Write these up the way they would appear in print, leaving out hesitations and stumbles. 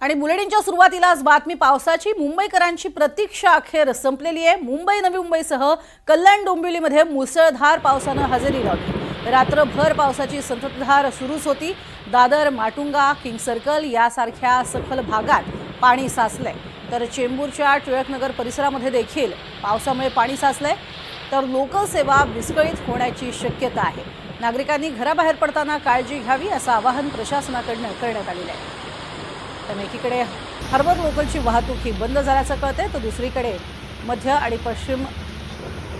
आणि बुलेटिनच्या सुरुवातीलाच बातमी पावसाची। मुंबईकरांची प्रतीक्षा अखेर संपलेली आहे। मुंबई नवी मुंबईसह कल्याण डोंबिवलीमध्ये मुसळधार पावसाने हजेरी लावली। रात्रभर पावसाची संततधार सुरूच होती। दादर, माटुंगा, किंग सर्कल यासारख्या सखल भागात पाणी साचले, तर चेंबूरच्या टिळकनगर परिसरामध्ये देखील पावसामुळे पाणी साचले, तर लोकल सेवा विस्कळीत होण्याची शक्यता आहे। नागरिकांनी घराबाहेर पडताना काळजी घ्यावी असं आवाहन प्रशासनाकडून करण्यात आले आहे। त्यामुळे एकीकडे हार्बर लोकलची वाहतूक ही बंद झाल्याचं कळते, तर दुसरीकडे मध्य आणि पश्चिम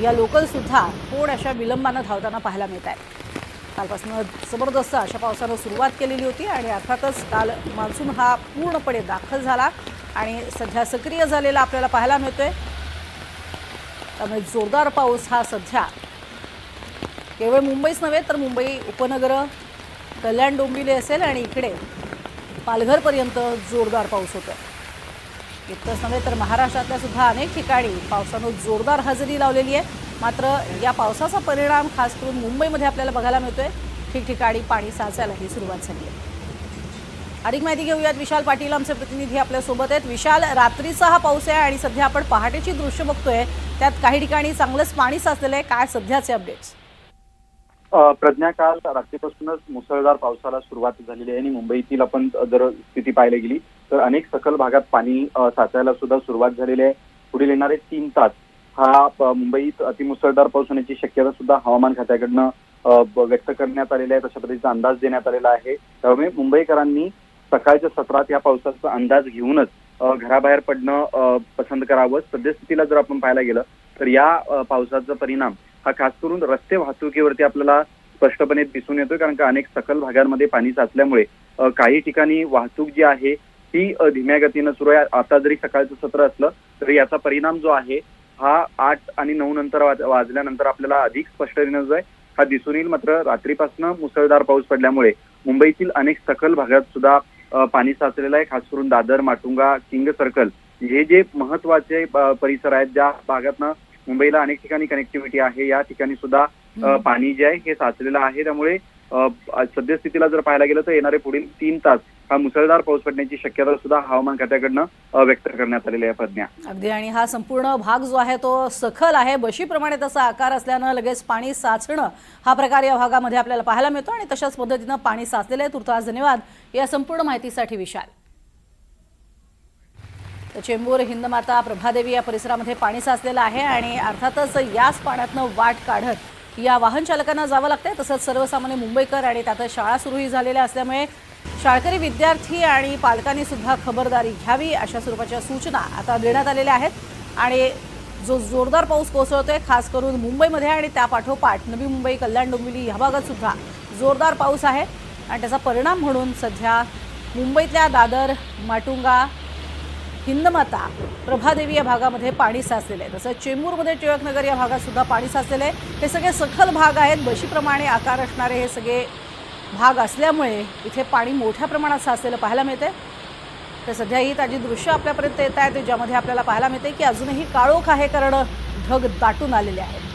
या लोकल सुद्धा थोड्याशा विलंबाने धावताना पाहायला मिळत आहेत। कालपासून जबरदस्त अशा पावसाने सुरुवात केलेली होती आणि अर्थातच काल मान्सून हा पूर्णपणे दाखल झाला आणि सध्या सक्रिय झालेला आपल्याला पाहायला मिळतोय। त्यामुळे जोरदार पाऊस हा सध्या केवळ मुंबईच नव्हे तर मुंबई उपनगर, कल्याण डोंबिवली असेल आणि इकडे पालघरपर्यंत जोरदार पाऊस होतो। इतकंच नव्हे तर महाराष्ट्रातल्या सुद्धा अनेक ठिकाणी पावसाने जोरदार हजेरी लावलेली आहे। मात्र या पावसाचा परिणाम खास करून मुंबईमध्ये आपल्याला बघायला मिळतोय। ठिकठिकाणी पाणी साचायलाही सुरुवात झाली आहे। अधिक माहिती घेऊयात, विशाल पाटील आमचे प्रतिनिधी आपल्या सोबत आहेत। विशाल, रात्रीचा हा पाऊस आहे आणि सध्या आपण पहाटेची दृश्य बघतोय, त्यात काही ठिकाणी चांगलंच पाणी साचलेलं आहे। काय सध्याचे अपडेट्स? प्रज्ञा, काल रात्रीपासूनच मुसळधार पावसाला सुरुवात झालेली आहे आणि मुंबईतील आपण जर स्थिती पाहायला गेली तर अनेक सखल भागात पाणी साचायला सुद्धा सुरुवात झालेली आहे। पुढील येणारे 3 तास हा मुंबईत अतिमुसळधार पाऊस होण्याची शक्यता सुद्धा हवामान खात्याकडनं व्यक्त करण्यात आलेली आहे। तशा पद्धतीचा अंदाज देण्यात आलेला आहे। त्यामुळे मुंबईकरांनी सकाळच्या सत्रात या पावसाचा अंदाज घेऊनच घराबाहेर पडणं पसंत करावं। सद्यस्थितीला जर आपण पाहायला गेलं तर या पावसाचा परिणाम हा खास करून रस्ते वाहतुकीवरती आपल्याला स्पष्टपणे दिसून येतोय, कारण का अनेक सखल भागांमध्ये पाणी साचल्यामुळे काही ठिकाणी वाहतूक जी आहे ती धीम्या गतीनं सुरू आहे। आता जरी सकाळचं सत्र असलं तरी याचा परिणाम जो आहे हा 8 आणि 9 नंतर वाजल्यानंतर आपल्याला अधिक स्पष्टतेने जो आहे हा दिसून येईल। मात्र रात्रीपासून मुसळधार पाऊस पडल्यामुळे मुंबईतील अनेक सखल भागात सुद्धा पाणी साचलेलं आहे। खास करून दादर, माटुंगा, किंग सर्कल हे जे महत्वाचे परिसर आहेत, ज्या भागातनं मुंबईला अनेक ठिकाणी कनेक्टिव्हिटी आहे, या ठिकाणी सुद्धा पाणी जे आहे हे साचलेलं आहे। त्यामुळे सद्यस्थितीला जर पाहायला गेलं तर येणारे पुढील 3 तास हा मुसळधार पाऊस पडण्याची शक्यता सुद्धा हवामान खात्याकडनं व्यक्त करण्यात आलेली आहे। प्रज्ञा, अगदी, आणि हा संपूर्ण भाग जो आहे तो सखल आहे, बशीप्रमाणे त्याचा आकार असल्यानं लगेच पाणी साचणं हा प्रकार या भागामध्ये आपल्याला पाहायला मिळतो आणि तशाच पद्धतीनं पाणी साचलेलं आहे। तुर्तास धन्यवाद या संपूर्ण माहितीसाठी विशाल। चेंबूर, हिंदमाता, प्रभादेवी या परिसरामध्ये पाणी साचलेलं आहे आणि अर्थातच याच पाण्यातनं वाट काढत या वाहन चालकांना जावं लागतंय। तसंच सर्वसामान्य मुंबईकर आणि त्यात शाळा सुरूही झालेल्या असल्यामुळे शाळकरी विद्यार्थी आणि पालकांनी सुद्धा खबरदारी घ्यावी अशा स्वरूपाच्या सूचना आता देण्यात आलेल्या आहेत। आणि जो जोरदार पाऊस कोसळतोय खास करून मुंबईमध्ये आणि त्यापाठोपाठ नवी मुंबई, कल्याण डोंबिवली या भागात सुद्धा जोरदार पाऊस आहे आणि त्याचा परिणाम म्हणून सध्या मुंबईतल्या दादर, माटुंगा, हिंदमाता, प्रभादेवी या भागामध्ये पाणी साचलेलं आहे। तसंच चेंबूरमध्ये टिळकनगर या भागात सुद्धा पाणी साचलेलं आहे। हे सगळे सखल भाग आहेत, बशीप्रमाणे आकार असणारे हे सगळे भाग असल्यामुळे इथे पाणी मोठ्या प्रमाणात साचलेलं पाहायला मिळते। तर सध्या ही ताजी दृश्य आपल्यापर्यंत येत आहेत, ज्यामध्ये आपल्याला पाहायला मिळते की अजूनही काळोख आहे, कारण ढग दाटून आलेले आहेत।